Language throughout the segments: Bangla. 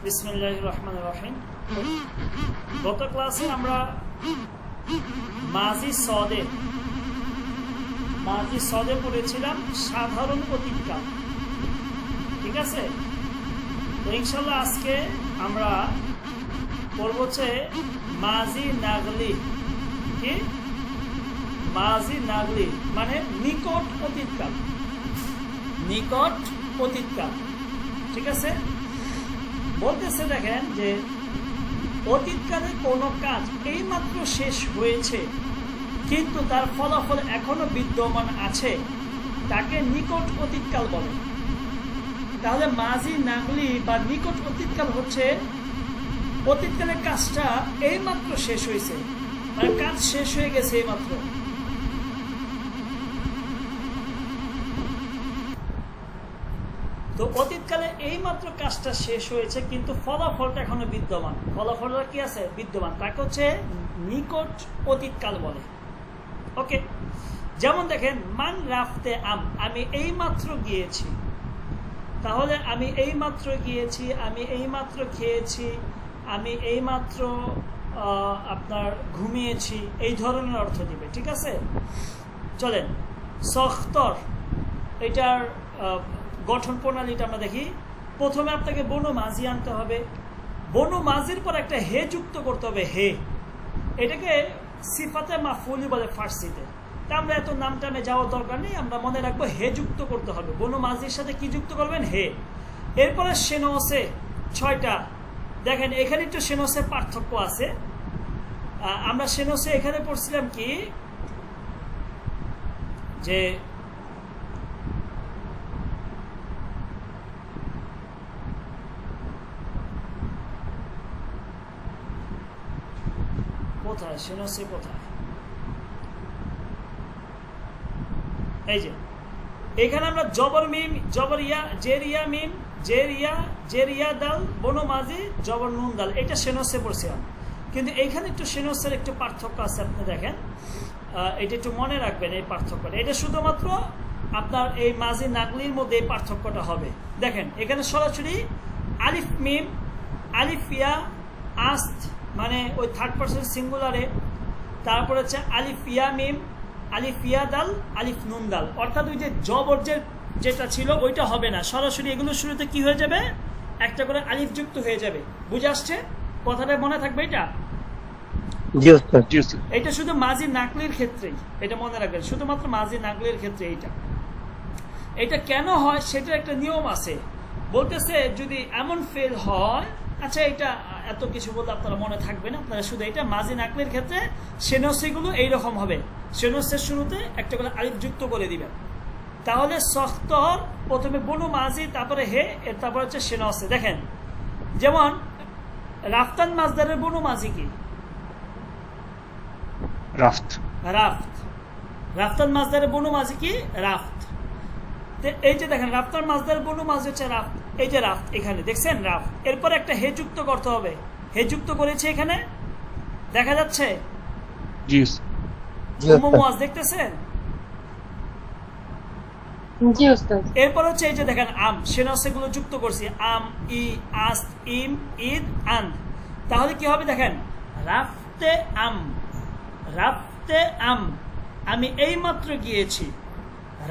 বিসমিল্লাহির রহমানির রহিম। গত ক্লাসে আমরা মাজি সদে পড়েছিলাম সাধারণ অতীতকাল। ঠিক আছে, তো ইনশাল্লাহ আজকে আমরা পড়ব হচ্ছে মাজি নাগলি। কি মাজি নাগলি মানে নিকট অতীতকাল, নিকট অতীতকাল। ঠিক আছে, বলতেছে দেখেন যে অতীতকালে কোনো কাজ এইমাত্র শেষ হয়েছে কিন্তু তার ফলাফল এখনো বিদ্যমান আছে, তাকে নিকট অতীতকাল বলে। তাহলে মাজি নাগলি বা নিকট অতীতকাল হচ্ছে অতীতকালের কাজটা এইমাত্র শেষ হয়েছে, মানে কাজ শেষ হয়ে গেছে এইমাত্র। তো অতীতকালে এইমাত্র কাজটা শেষ হয়েছে কিন্তু ফলাফলটা এখনো বিদ্যমান। ফলাফলটা কি আছে? বিদ্যমান। তাকে হচ্ছে নিকট অতীতকাল বলে। ওকে, যেমন দেখেন মান রাফতে আমি এইমাত্র গিয়েছি। তাহলে আমি এইমাত্র গিয়েছি, আমি এইমাত্র খেয়েছি, আমি এইমাত্র আপনার ঘুমিয়েছি, এই ধরনের অর্থ দিবে। ঠিক আছে, চলেন সখতর এটার গঠন প্রণালীটা আমরা দেখি। প্রথমে আপনাকে বনু মাঝি আনতে হবে, বনু মাঝির পর একটা হে যুক্ত করতে হবে। হে, এটাকে সিফাতে মাফউলি বলে ফার্সিতে। তা আমরা এত নাম টামে যাওয়ার দরকার নেই, আমরা মনে রাখবো হে যুক্ত করতে হবে। বনু মাঝির সাথে কি যুক্ত করবেন? হে। এরপরে সেনসে 6টা। দেখেন এখানে একটু সেনসে পার্থক্য আছে। আমরা সেনসে এখানে পড়ছিলাম কি যে কোথায় সেনসে কোথায়? এই যে এখানে আমরা জবর মিম, জবর ইয়া, জেরিয়া মিম, জেরিয়া দাল, বনু মাঝি, জবর নুন দাল, এটা সেনসে পড়ছিলাম। কিন্তু এইখানে একটু সেনসের একটু পার্থক্য আছে, আপনি দেখেন। এটা একটু মনে রাখবেন এই পার্থক্যটা। এটা শুধুমাত্র আপনার এই মাঝি নাগলির মধ্যে এই পার্থক্যটা হবে। দেখেন এখানে সরাসরি আলিফ মিম, আলিফ ইয়া আস্ত মানে ওই থার্ড পারসন সিঙ্গুলারে, তারপর হচ্ছে আলিফ ইয়া মিম, আলিফ ইয়া দাল, আলিফ নুন দাল। অর্থাৎ ওই যে জবর যেটা ছিল ওইটা হবে না, সরাসরি এগুলো শুরুতে কি হয়ে যাবে? একটা করে আলিফ যুক্ত হয়ে যাবে। বুঝে আসছে কথাটা? মনে থাকবে এটা। এটা শুধু মাঝি নাকলির ক্ষেত্রেই, এটা মনে রাখবেন, শুধুমাত্র মাঝি নাকলির ক্ষেত্রে এটা কেন হয় সেটার একটা নিয়ম আছে। বলতেছে যদি এমন ফেল হয়, আচ্ছা এটা এত কিছু বলতে আপনারা মনে থাকবে না, আপনারা শুধু এটা মাঝি নাকলির ক্ষেত্রে সেনসিগুলো এইরকম হবে। সেনসের শুরুতে একটা করে আলিফ যুক্ত করে দিবেন। তাহলে সখতর প্রথমে বনু মাঝি, তারপরে হে, এর তারপর হচ্ছে সেনসে। দেখেন যেমন রাফতান মাজদারের বনু মাঝি কি? রাফত। রাফতান মাজদারের বনু মাঝি কি? রাফত। এই যে দেখেন রাফতান মাজদারের বনু মাঝি হচ্ছে রাফত। এই যে রাফত এখানে দেখছেন রাফ, এরপর একটা হে যুক্ত করতে হবে। হে যুক্ত করেছে এখানে, দেখা যাচ্ছে? দেখতেছেন? এরপর হচ্ছে এই যে দেখেন আম, সেনসে গুলো যুক্ত করছি, আম, ই, আস্ত, ইম, ঈদ, আন। তাহলে কি হবে? দেখেন রাফতে আম, রাফতে আম আমি এইমাত্র গিয়েছি।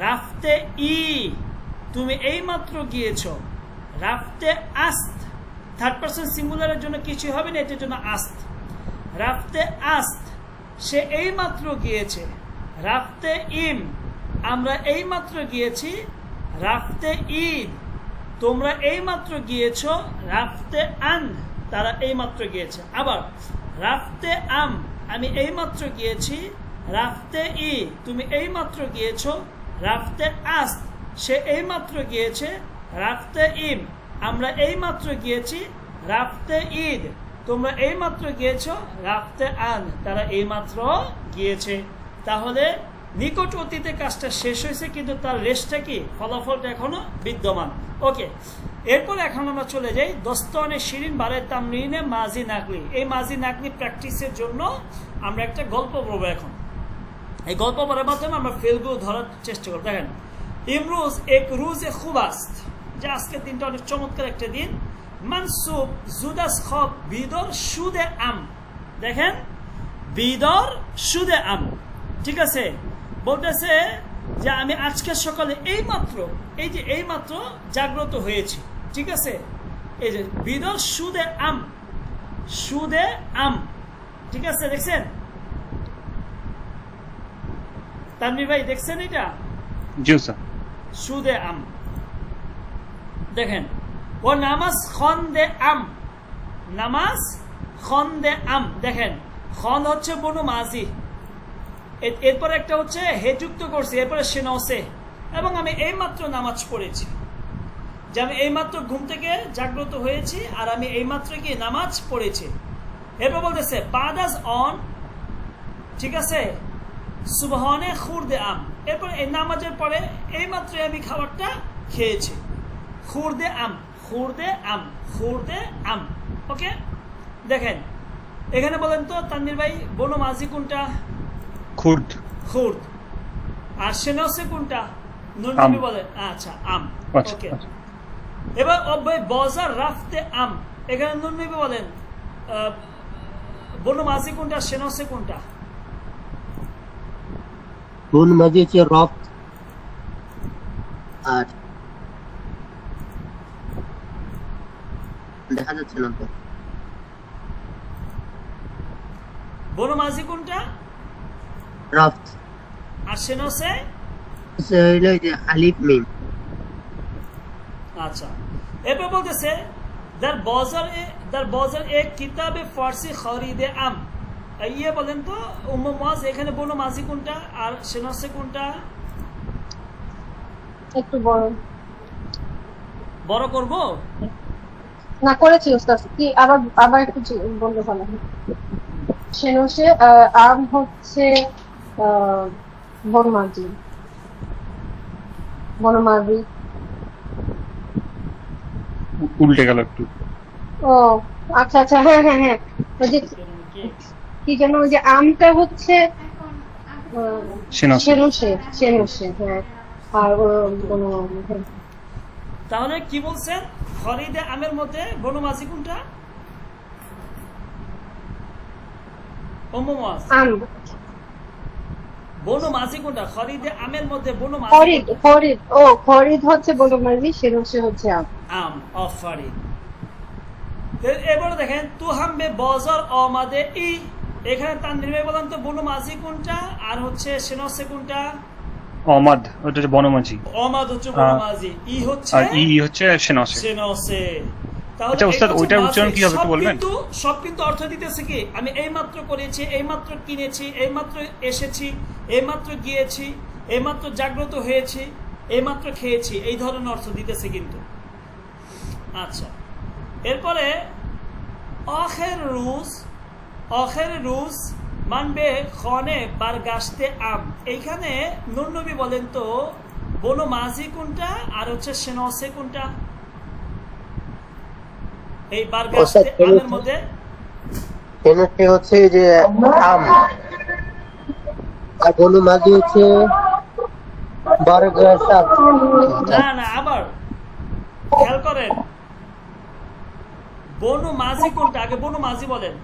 রাফতে ই তুমি এইমাত্র গিয়েছ। রাফতে আস্ত থার্ড পারসন সিঙ্গুলারের জন্য কিছু হবে না, এটার জন্য আস্ত। রাফতে আস্ত সে এইমাত্র গিয়েছে। রাফতে ইম আমরা এইমাত্র গিয়েছি। রাফতে ঈদ তোমরা এইমাত্র গিয়েছ। রাফতে আন তারা এইমাত্র গিয়েছে। আবার রাফতে আম আমি এইমাত্র গিয়েছি। রাফতে ই তুমি এইমাত্র গিয়েছ। রাফতে আস্ত সে এইমাত্র গিয়েছে। রাফতে ইম আমরা এইমাত্র গিয়েছি। রাফতে ঈদ তোমরা এইমাত্র গিয়েছ। রাফতে আন তারা এইমাত্র গিয়েছে। তাহলে নিকট অতীতে কাজটা শেষ হয়েছে কিন্তু তার রেশটা কি? ফলাফলটা এখনো বিদ্যমান। ওকে, এরপর এখন আমরা চলে যাই দস্তনে শিরিন বারে তামরিনে মাজি নাকলি। এই মাজি নাকলি প্র্যাকটিসের জন্য আমরা একটা গল্প পড়বো এখন। এই গল্প পড়ার মাধ্যমে আমরা ফেলগুলো ধরার চেষ্টা করব। দেখেন ইমরোজ এক রোজ এ খুব আস্ত, যে আজকের দিনটা অনেক চমৎকার একটা দিন। মানসুব জুদাস খব বিদর সুদে আম। দেখেন বিদর সুদে আম, ঠিক আছে। বলতেছে যে আমি আজকে সকালে এইমাত্র জাগ্রত হয়েছি, ঠিক আছে। এই যে বিদর সুদে আম, সুদে আম, ঠিক আছে। দেখছেন তানভীর ভাই, দেখছেন এটা? জি স্যার। সুদে আম। দেখেন ও নামাজ খন্দে আম, নামাজ খন্দে আম। দেখেন খন্দ হচ্ছে বনু মাজি, এরপর একটা হচ্ছে হে যুক্ত করছি, এরপরে সেনসে, এবং আমি এইমাত্র নামাজ পড়েছি, যে আমি এইমাত্র ঘুম থেকে জাগ্রত হয়েছি আর আমি এইমাত্র কি নামাজ পড়েছি। এরপর বলতেছে বাদাজ অন, ঠিক আছে, সুবহানে খুরদে আম। এরপর এই নামাজের পরে এইমাত্র আমি খাবারটা খেয়েছি, খুরদে আম, খুরদে আম, খুরদে আম। ওকে, দেখেন এখানে বলেন তো তানভীর ভাই, বনু মাজি কোনটা? খুরদ। খুরদ। আর সেনসে কোনটা? নুনবি বলেন। আচ্ছা, আম। আচ্ছা, ওকে, আচ্ছা। এবার অব্যয় বজার রাফতে আম, এখানে নুনবি বলেন বনু মাজি কোনটা, সেনসে কোনটা? বনু মাজি হচ্ছে রফ, আর দেখা যাচ্ছে না তো। বনু মাজি কোনটা? রফ আর সেনসে? হইল যে আলিফ মিম। আচ্ছা, এরপর বলতেছে দার বাজার এক কিতাবে ফার্সি খরিদে আম। ইয়ে বলেন তো উম্মু মুআজ, এখানে বনু মাজি কোনটা আর সেনসে কোনটা? একটু বড় বড় করব? না করেছি ওস্তাদ, কি আবার একটু বললে ভালো হয়। সেনসে আম হচ্ছে বনমাজি, বনমাজি। উল্টে গেল একটু। ও আচ্ছা আচ্ছা, হ্যাঁ হ্যাঁ হ্যাঁ, ওই যে কি যেন, ওই যে আমটা হচ্ছে সেনসে। সেনসে, হ্যাঁ। আর হ্যাঁ। তাহলে কি বলছেন, খরিদে আমের মধ্যে বনু মাজি কোনটা? উম্মু মুআজ, আম, বনু মাজি কোনটা? খরিদে আমের মধ্যে বনু মাজি খরিদ, কোনটা? খরিদ, ও খরিদ হচ্ছে বনমাজি, সেনসে হচ্ছে আম। আম অফ ফারিদ। এবারে দেখেন তুহাম্বে বজর আমাদে ই, এখানে তানভীর ভাই বলেন তো বনু মাজি কোনটা আর হচ্ছে সেনসে কোনটা? অমাদ, ওটা হচ্ছে বনমাঝি। অমাদ হচ্ছে বনু মাজি, ই হচ্ছে আর ই হচ্ছে সেনসে। সেনসে। তাহলে আচ্ছা ওস্তাদ, এটা হচ্ছে ওইটার উচ্চারণ মাজি। কি হবে একটু বলবেন? সব কিন্তু অর্থ দিতেছে কি, আমি এইমাত্র করেছি, এইমাত্র কিনেছি, এইমাত্র এসেছি, এইমাত্র গিয়েছি, এইমাত্র জাগ্রত হয়েছি, এইমাত্র খেয়েছি, এই ধরনের অর্থ দিতেছে কিন্তু। আচ্ছা, এরপরে অখের রুজ মানবে খনে বারগাস্তে আম। এইখানে নুনবী বলেন তো বনু মাজি কোনটা আর হচ্ছে সেনসে কোনটা? এই বারগাস্তে আমের মধ্যে সেনসে হচ্ছে যে আম, আর বনু মাজি হচ্ছে বারগাসাত। না, আবার খেয়াল করেন, বনু মাজি কোনটা? আগে বনু মাজি বলেন।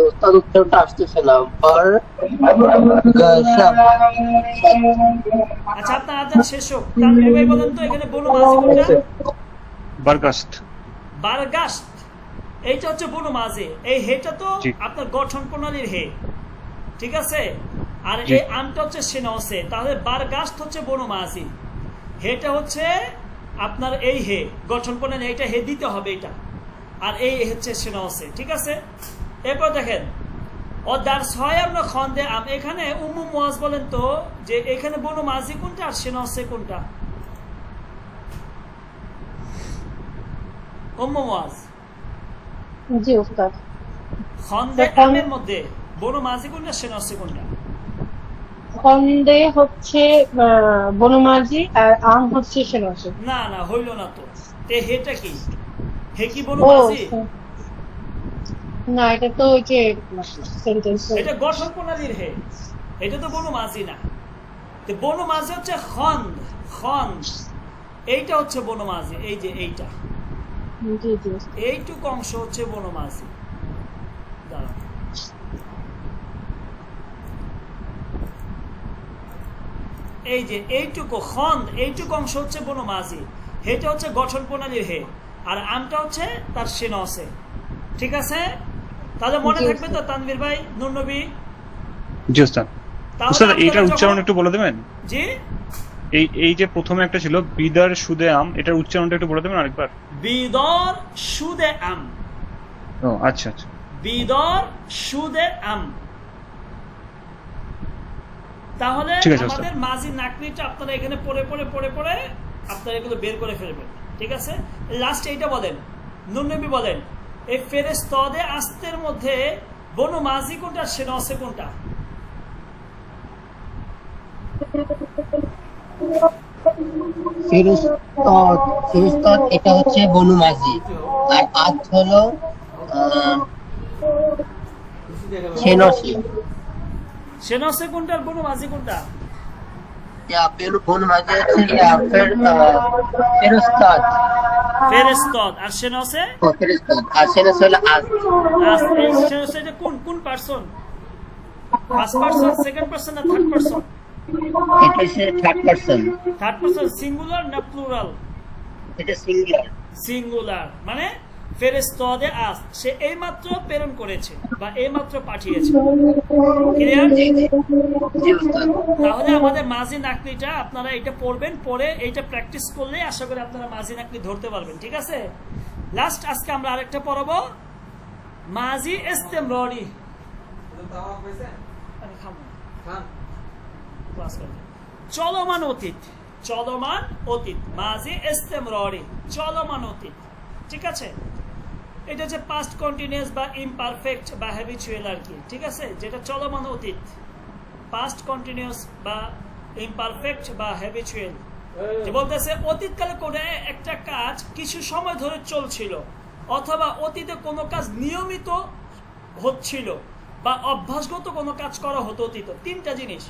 ওস্তাদ উত্তরটা আসতেছে না। বারগাসাত। আচ্ছা, আপনার আজান শেষ হোক, তানভীর ভাই বলেন তো এখানে বনু মাজি কোনটা? বারগাস্ত। বারগাস্ত, এইটা হচ্ছে বনু মাজি। এই হেটা তো জি। আপনার গঠন প্রণালীর হে, ঠিক আছে। আর জি। এই আমটা হচ্ছে সেনসে, তাহলে বারগাস্ত হচ্ছে বনু মাজি, হেটা হচ্ছে আপনার এই হে গঠন প্রণালী, এইটা হে দিতে হবে এটা, আর এই হচ্ছে সেনসে, ঠিক আছে। এরপর দেখেন ও দার ছয় আমরা খন্দে আম, এখানে উম্মু মুআজ বলেন তো যে এখানে বনু মাজি কোনটা আর সেনসে কোনটা? উম্মু মুআজ, জি ওস্তাদ। খন্দে আমের মধ্যে বনু মাজি কোনটা সেনসে কোনটা? খন্দে হচ্ছে বনমাজি আর আম হচ্ছে সেনসে। না, হইল না তো। হেটা কি, হে কি বনু ও মাজি? না, এটা তো ওই যে সেন্টেন্স। এটা গঠন প্রণালীর হে, এটা তো বনু মাজি না। তো বনু মাজি হচ্ছে খন্দ, এইটা হচ্ছে বনু মাজি, এই যে এইটা জি জি ওস্তাদ। এইটুকু অংশ হচ্ছে বনমাজি। দাঁড়াও। এই যে এইটুকু খন্দ, এইটুকু অংশ হচ্ছে বনমাজি, হেটা হচ্ছে গঠন প্রণালীর হে, আর আমটা হচ্ছে তার সেনসে। ঠিক আছে, তাহলে মনে জি, থাকবে তো স্যার। তানভীর ভাই, নুরনবী? জি ওস্তাদ। তাহলে ওস্তাদ আপনারা এইটার উচ্চারণ যখন- একটু বলে দেবেন? জি, এই যে প্রথমে একটা ছিল বিদার সুদে আম, এটার উচ্চারণটা একটু বলে দেবেন আরেকবার? বিদর সুদে আম, ও আচ্ছা আচ্ছা। বিদর সুদে আম। তাহলে ঠিক আছে, আমাদের মাঝি নাকলিটা আপনারা এখানে পড়ে পড়ে পড়ে পড়ে আপনারা এগুলো বের করে ফেলবেন। ঠিক আছে, লাস্ট এইটা বলেন, নুননবী বলেন, এই ফেরেস্তদে আস্তের মধ্যে বনু মাঝি কোনটা, সেনসে কোনটা? ফিরুস্তত এটা হচ্ছে বনু মাঝি, আর আজ হলো সেনসি। সেনসে কোনটা আর বনু মাঝি কোনটা? বনু মাঝি হচ্ছে ফেরুস্তত, ফেরেস্তদ, আর সেনসে ফেরুস্তত, আর সেনসি হলো আজ। সেনসে যে কোন কোন person? First person, second person না থার্ড পারসন? এটা হচ্ছে third person, third person singular না প্লুরাল? এটা সিঙ্গুলার। সিঙ্গুলার, মানে ফেরেস্তদে আস, সে এইমাত্র প্রেরণ করেছে বা এইমাত্র পাঠিয়েছে। ক্লিয়ার? জি ওস্তাদ। তাহলে আমাদের মাঝি নাকলিটা আপনারা এটা পড়বেন, পড়ে এইটা প্র্যাকটিস করলে আশা করি আপনারা মাঝি নাকলি ধরতে পারবেন। ঠিক আছে, লাস্ট আজকে আমরা আরেকটা পড়াবো, মাঝি ইস্তেমরারি। আমি খাবো না। ক্লাস করতে। চলমান অতীত, চলমান অতীত, মাঝি ইস্তেমরারি, চলমান অতীত। ঠিক আছে, এটা হচ্ছে পাস্ট কন্টিনিউয়াস বা ইমপারফেক্ট বা হ্যাবিচুয়াল আর কি। ঠিক আছে, যেটা চলমান অতীত, পাস্ট কন্টিনিউয়াস বা ইমপারফেক্ট বা হ্যাবিচুয়াল। যে বলতেছে অতীতকালে কোনো একটা কাজ কিছু সময় ধরে চলছিল, অথবা অতীতে কোনো কাজ নিয়মিত হচ্ছিল বা অভ্যাসগত কোনো কাজ করা হতো অতীত। তিনটা জিনিস,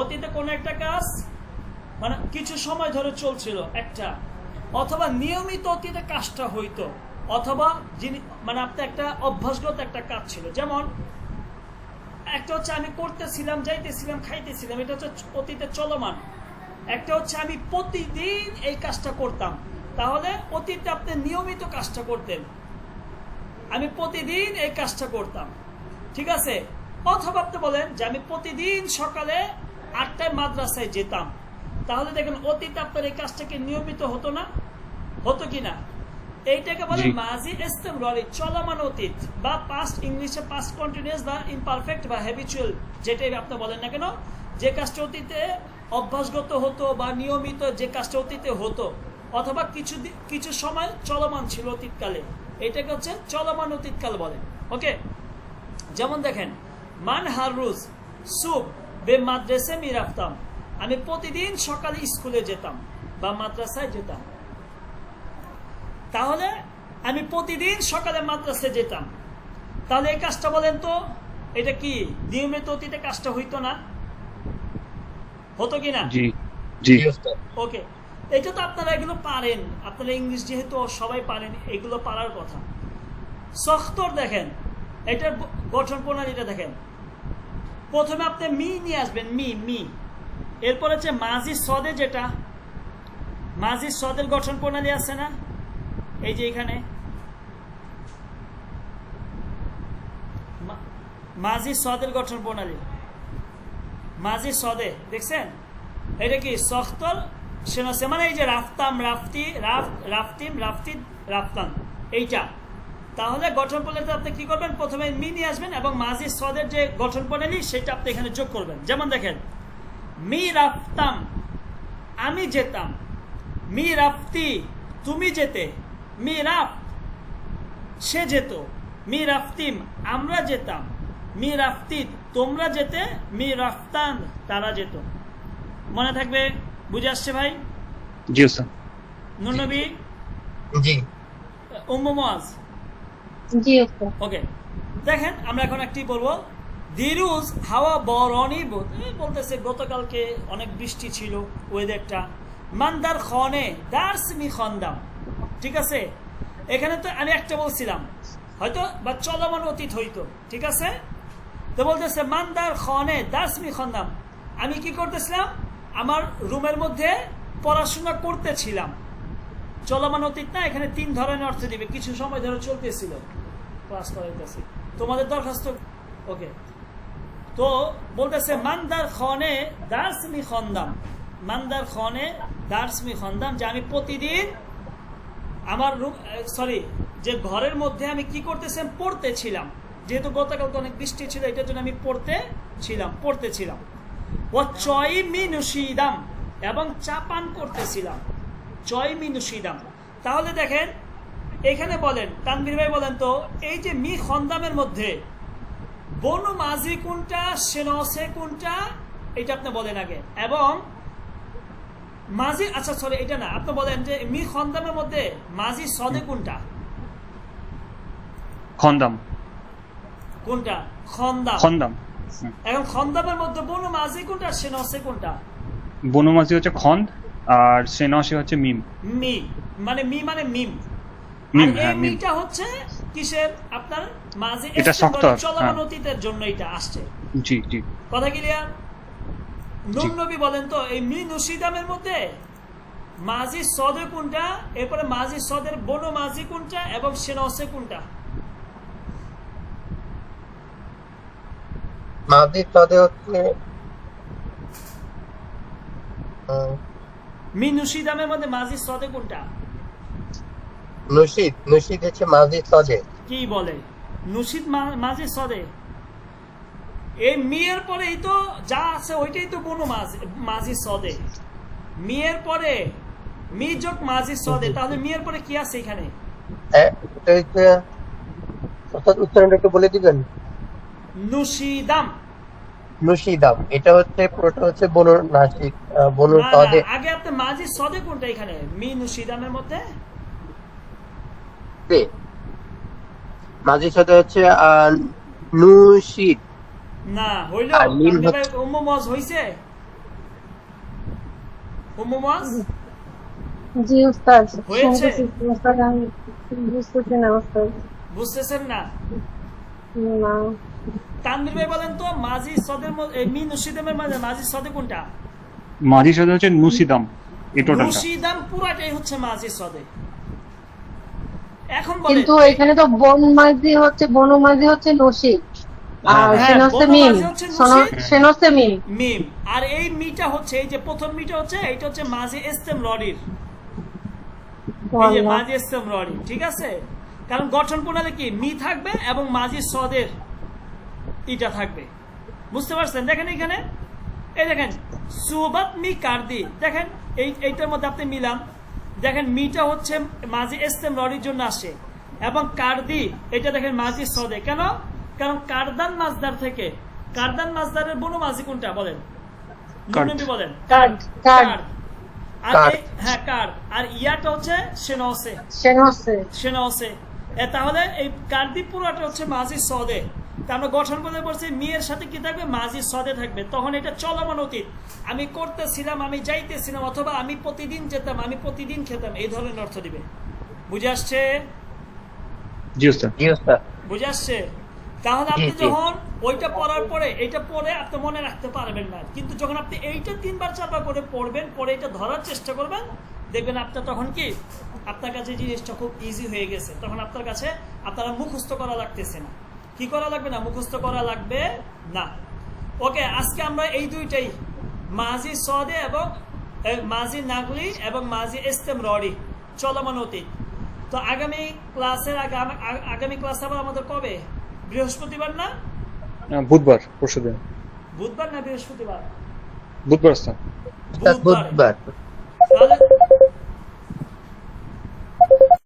অতীতে কোনো একটা কাজ মানে কিছু সময় ধরে চলছিল একটা, অথবা নিয়মিত অতীতে কাজটা হইতো, অথবা যিনি মানে আপনি একটা অভ্যাসগত একটা কাজ ছিল। যেমন একটা হচ্ছে আমি করতেছিলাম, যাইতেছিলাম, খাইতেছিলাম, এটা হচ্ছে অতীতে চলমান। একটা হচ্ছে আমি প্রতিদিন এই কাজটা করতাম, তাহলে অতীতে আপনি নিয়মিত কাজটা করতেন, আমি প্রতিদিন এই কাজটা করতাম। ঠিক আছে, অথবা আপনি বলেন যে আমি প্রতিদিন সকালে 8টায় মাদ্রাসায় যেতাম, তাহলে দেখেন অতীতে আপনার এই কাজটাকে নিয়মিত হতো না, হতো কিনা? এইটাকে বলে জি। মাজি ইস্তেমরারি, চলমান অতীত, বা পাস্ট, ইংলিশে পাস্ট কন্টিনিউয়াস বা ইমপারফেক্ট বা হ্যাবিচুয়াল, যেটাই আপনি বলেন না কেন, যে কাজটা অতীতে অভ্যাসগত হতো বা নিয়মিত যে কাজটা অতীতে হতো, অথবা কিছু সময় চলমান ছিল অতীতকালে, এটাকে হচ্ছে চলমান অতীতকাল বলে। ওকে, যেমন দেখেন, মান হারুজ সুব বে মাদ্রাসে মি রাফতাম, আমি প্রতিদিন সকালে স্কুলে যেতাম বা মাদ্রাসায় যেতাম। তাহলে আমি প্রতিদিন সকালে মাদ্রাসায় যেতাম, তাহলে এই কাজটা বলেন তো, এটা কি নিয়মিত অতীতে কাজটা হইতো না, হতো কিনা? জি জি। ওকে, এটা তো আপনারা এগুলো পারেন, আপনারা ইংলিশ যেহেতু সবাই পারেন, এগুলো পারার কথা। সখতর দেখেন, এটার গঠন প্রণালীটা দেখেন, প্রথমে আপনি মি নিয়ে আসবেন, মি মি, এরপর হচ্ছে মাঝি সদে, যেটা মাঝি সদের গঠন প্রণালী আছে না, এই যে এখানে মাঝি সদের গঠন প্রণালী, মাঝি সদে দেখছেন, এটা কি সখতর সেনসে, মানে এই যে রাফতাম, রাফতি, রাফতিম, রাফতিদ, রাফতান, এইটা। তাহলে গঠন প্রণালীতে আপনি কি করবেন, প্রথমে মি নিয়ে আসবেন এবং মাঝি সদের যে গঠন প্রণালী সেটা আপনি এখানে যোগ করবেন। যেমন দেখেন, মি রাফতাম, আমি যেতাম, মি রাফতি, তুমি যেতে, মি রাফ, সে যেত, মি রাফতিম, আমরা যেতাম, মি রাফতিদ, তোমরা যেতে, মি রাফতান, তারা যেত। মনে থাকবে? বুঝে আসছে ভাই? জি ওস্তাদ। নুরনবী, জি উম্মু মুআজ, জি ওস্তাদ। ওকে, দেখেন আমরা এখন একটি বলবো, দিরুজ হাওয়া বরনি, বলতেছে গতকালকে অনেক বৃষ্টি ছিল, ওয়েদারটা। মান্দার খনে দার্সমি খন্দাম, ঠিক আছে, এখানে তো আমি একটা বলছিলাম হয়তো বা চলমান অতীত হইতো, ঠিক আছে? তো বলতেছে মানদার খনে দাসমি খন্দাম, আমি কি করতেছিলাম? আমার রুমের মধ্যে পড়াশোনা করতেছিলাম। চলমান অতীত না, এখানে 3 ধরনের অর্থ দিবে। কিছু সময় ধরে চলতেছিল, ক্লাস করাইতেছি, তোমাদের দরখাস্ত। ওকে, তো বলতেছে মানদার খনে দাসমি খন্দাম, মানদার খনে দাসমি খন্দাম, যে আমি প্রতিদিন আমার রুম যে ঘরের মধ্যে আমি কি করতেছিলাম? পড়তেছিলাম। যেহেতু গতকাল অনেক বৃষ্টি ছিল, এটার জন্য আমি পড়তেছিলাম। ও চয় মিনুশিদাম, এবং চা পান করতেছিলাম। চয় মিনুশিদাম। তাহলে দেখেন এখানে বলেন, তানভীর ভাই বলেন তো, এই যে মি খন্দামের মধ্যে বনু মাঝি কোনটা, সেনসে কোনটা, এটা আপনি বলেন আগে। এবং মাঝি, আচ্ছা এটা না, আপনি বলেন যে মি খন্দামের মধ্যে মাঝি সদে কোনটা? খন্দাম। কোনটা? খন্দাম। খন্দাম। এখন খন্দামের মধ্যে বনু মাঝি কোনটা, সেনসে কোনটা? বনমাজি হচ্ছে খন্দ, আর সেনসে হচ্ছে মিম। মি মানে মিম। মিম, আর এই হ্যাঁ, মিম। মিটা হচ্ছে কিসের? আপনার মাঝি এটা শক্ত অর্থ, চলমান হ্যাঁ। অতীতের জন্য এটা আসছে। জি জি। কথা ক্লিয়ার? নুন নবী বলেন তো, এই মি নুশিদামের মধ্যে মাঝি সদে কোনটা, এরপরে মাঝি সদের বনু মাঝি কোনটা, এবং সেনসে কোনটা? মাঝি সদে হচ্ছে মি নুশিদামের মধ্যে মাঝি সদে কোনটা? নুশিদ হচ্ছে মাঝি সদে। কি বলে? নুশিদ মাঝি সদে। এই মিয়ের পরেই তো যা আছে ওইটাই তো বনু মাঝি সদে। মিয়ের পরে মি যোগ মাঝি সদে, তাহলে মিয়ের পরে কি আছে এখানে? উচ্চারণটা একটু বলে দিবেন? নুশিদাম। এটা হচ্ছে পুরোটা হচ্ছে বনু নাসিক, বনু সদে। আগে আপনি মাঝি সদে কোনটা এখানে মি নুশিদামের মধ্যে? মাঝি সদে হচ্ছে নুশিদ। না হইল, আর মিম হচ্ছে উম্মুমাজ হইছে। উম্মুমাজ জি উস্তাদ, হয়েছে? শুনতেছি উস্তাদ, আমি বুঝতেছি না উস্তাদ। বুঝতেছেন না? না, তানভীর ভাই বলেন তো, মাঝি সদের মধ্যে মি নুশিদামের মাঝে মাঝি সদে কোনটা? মাঝি সাথে হচ্ছে নুসিদাম, এই টোটালটা। নুশিদাম পুরাটাই হচ্ছে মাঝি সদে। এখন বলেন, কিন্তু এখানে তো বনু মাঝি হচ্ছে নসিব, আর হ্যাঁ, সেনসে বনু মিম, মাঝি হচ্ছে নসিব। সেনসে মিম। মিম। আর এই মিটা হচ্ছে, এই যে প্রথম মিটা হচ্ছে, এইটা হচ্ছে মাঝি ইস্তেম রডির, এই যে মাঝি ইস্তেম রডি, ঠিক আছে? কারণ গঠন প্রণালী কি, মি থাকবে এবং মাঝি সদের ইটা থাকবে। বুঝতে পারছেন? দেখেন এখানে, এই দেখেন সুবাত মি কার্দি, দেখেন এইটার মধ্যে আপনি মিলান, দেখেন মিটা হচ্ছে মাঝি ইস্তেম রডির জন্য আসে, এবং কার্দি এটা দেখেন মাঝি সদে। কেন? কারণ কারদান মাজদার থেকে, কারদান মাজদারের বনু মাঝি কোনটা বলেন? নবী বলেন কার্ড। আর হ্যাঁ কার্ড, আর ইয়াটা হচ্ছে সেনসে। তাহলে এই কার্দি পুরোটা হচ্ছে মাঝি সদে। তা আমরা গঠন করে বলছি মিয়ের সাথে কি থাকবে? মাঝি সদে থাকবে। তখন এটা চলমান অতীত, আমি করতেছিলাম, আমি যাইতেছিলাম, অথবা আমি প্রতিদিন যেতাম, আমি প্রতিদিন খেতাম, এই ধরনের অর্থ দিবে। বুঝে আসছে? জি ওস্তাদ। বুঝে আসছে? তাহলে আপনি যখন ওইটা পড়ার পরে, এইটা পড়ে আপনি মনে রাখতে পারবেন না, কিন্তু যখন আপনি এইটা 3 বার 4 বার করে পড়বেন, পরে এটা ধরার চেষ্টা করবেন, দেখবেন আপনার তখন কি, আপনার কাছে জিনিসটা খুব ইজি হয়ে গেছে। তখন আপনার কাছে আপনারা মুখস্থ করা লাগতেছে না। কি করা লাগবে না? মুখস্থ করা লাগবে না। ওকে, আজকে আমরা এই দুইটাই, মাঝি সদে এবং মাঝি নাগলি এবং মাঝি ইস্তেম রডি, চলমান অতীত। তো আগামী ক্লাস আবার আমাদের কবে? বৃহস্পতিবার না বুধবার, পরশুদিন। বুধবার না বৃহস্পতিবার? বুধবার ওস্তাদ। বুধবার। তাহলে